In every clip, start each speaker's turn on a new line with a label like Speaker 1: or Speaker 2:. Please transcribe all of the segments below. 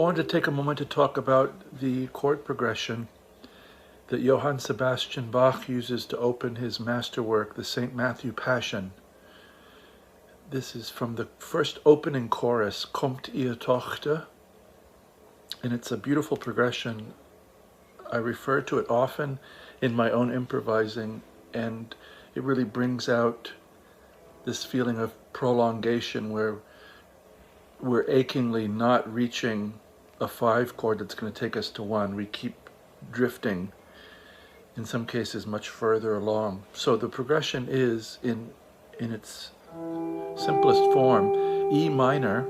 Speaker 1: wanted to take a moment to talk about the chord progression that Johann Sebastian Bach uses to open his masterwork, the St. Matthew Passion. This is from the first opening chorus, Kommt ihr Tochter, and it's a beautiful progression. I refer to it often in my own improvising, and it really brings out this feeling of prolongation where we're achingly not reaching a 5 chord that's going to take us to 1. We keep drifting, in some cases much further along. So the progression is, in its simplest form, E minor.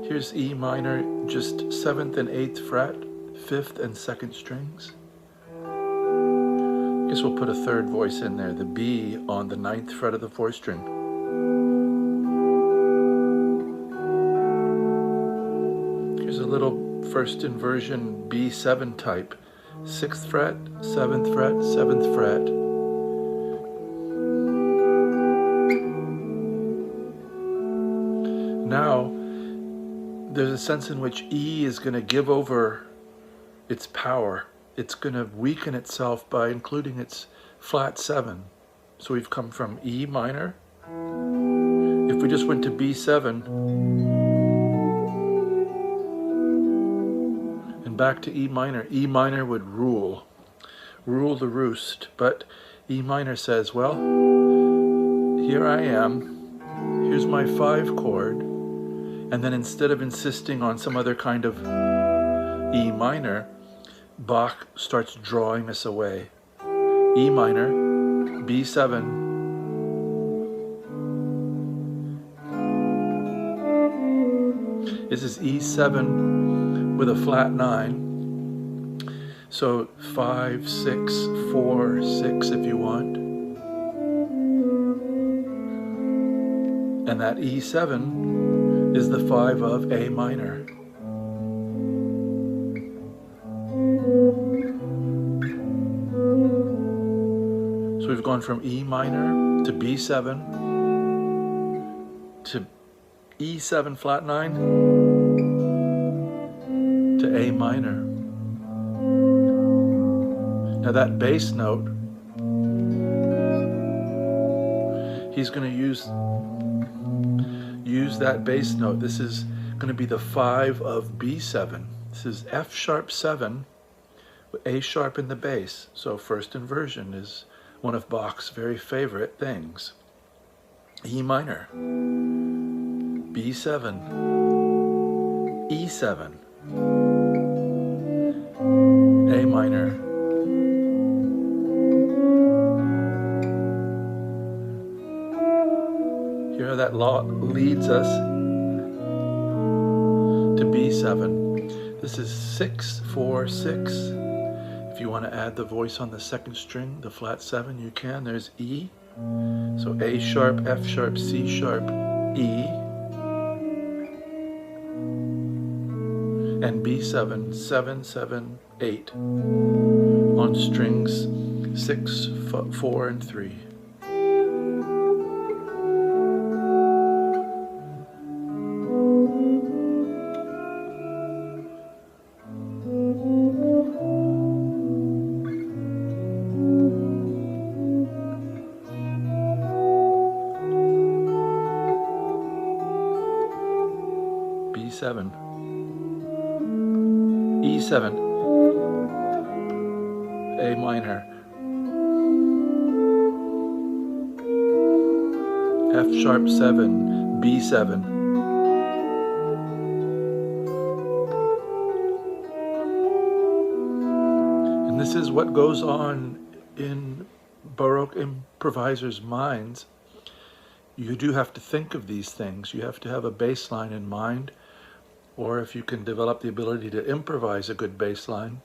Speaker 1: Here's E minor, just 7th and 8th fret, 5th and 2nd strings. I guess we'll put a 3rd voice in there, the B on the 9th fret of the 4th string. Here's a little first inversion B7 type, 6th fret, 7th fret, 7th fret. Now, there's a sense in which E is going to give over its power. It's going to weaken itself by including its flat 7. So we've come from E minor. If we just went to B7 and back to E minor would rule the roost. But E minor says, well, here I am, here's my 5 chord, and then instead of insisting on some other kind of E minor, Bach starts drawing us away. E minor, B7, this is E7 with a flat 9, so 5, 6, 4, 6 if you want, and that E7 is the 5 of A minor. So we've gone from E minor to B7 to E7 flat 9 to A minor. Now that bass note, he's going to use that bass note. This is going to be the 5 of B7. This is F sharp 7 with A sharp in the bass. So first inversion is one of Bach's very favorite things. E minor, B7, E7, A minor, here that leads us to B7. This is 6, 4, 6. If you want to add the voice on the 2nd string, the flat 7, you can. There's E. So A sharp, F sharp, C sharp, E. And B7, 7, 7, 8 on strings 6, 4, and 3. B7, E7, A minor, F sharp 7, B7, and this is what goes on in Baroque improvisers' minds. You do have to think of these things. You have to have a bass line in mind, or if you can develop the ability to improvise a good bass line.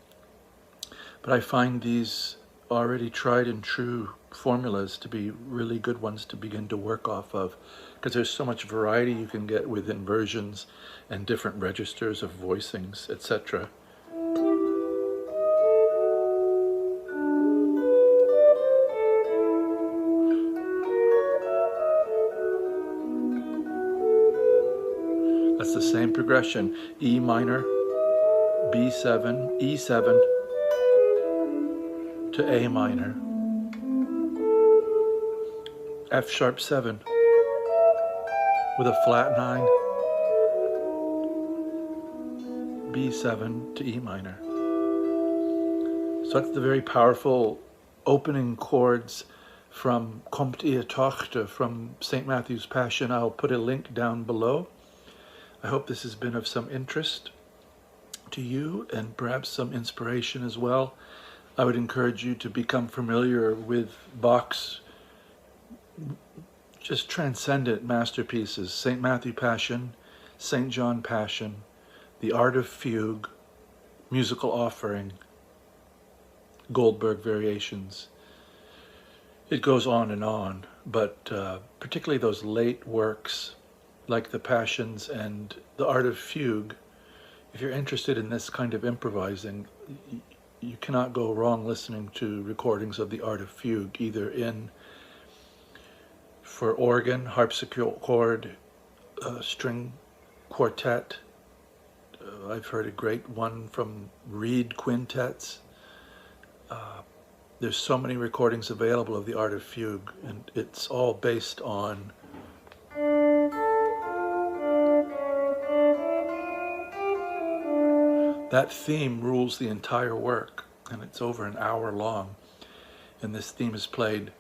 Speaker 1: But I find these already tried and true formulas to be really good ones to begin to work off of, because there's so much variety you can get with inversions and different registers of voicings, etc. progression: E minor, B7, E7 to A minor, F sharp 7 with a flat 9, B7 to E minor. So that's the very powerful opening chords from Kommt ihr Tochter from St. Matthew's Passion. I'll put a link down below. I hope this has been of some interest to you and perhaps some inspiration as well. I would encourage you to become familiar with Bach's just transcendent masterpieces: St. Matthew Passion, St. John Passion, The Art of Fugue, Musical Offering, Goldberg Variations. It goes on, but particularly those late works like the Passions and The Art of Fugue, if you're interested in this kind of improvising, you cannot go wrong listening to recordings of The Art of Fugue, either for organ, harpsichord, string quartet. I've heard a great one from reed quintets. There's so many recordings available of The Art of Fugue, and it's all based on that theme. Rules the entire work, and it's over an hour long, and this theme is played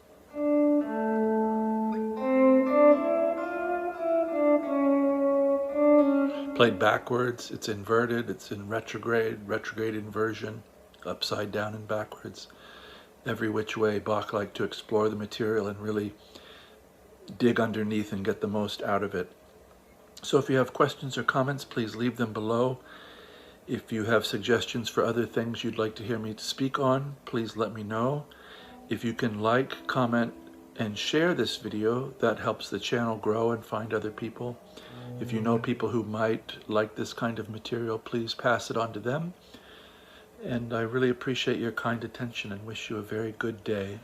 Speaker 1: backwards. It's inverted, it's in retrograde inversion, upside down and backwards. Every which way. Bach liked to explore the material and really dig underneath and get the most out of it. So if you have questions or comments, please leave them below. If you have suggestions for other things you'd like to hear me speak on, please let me know. If you can like, comment, and share this video, that helps the channel grow and find other people. If you know people who might like this kind of material, please pass it on to them. And I really appreciate your kind attention and wish you a very good day.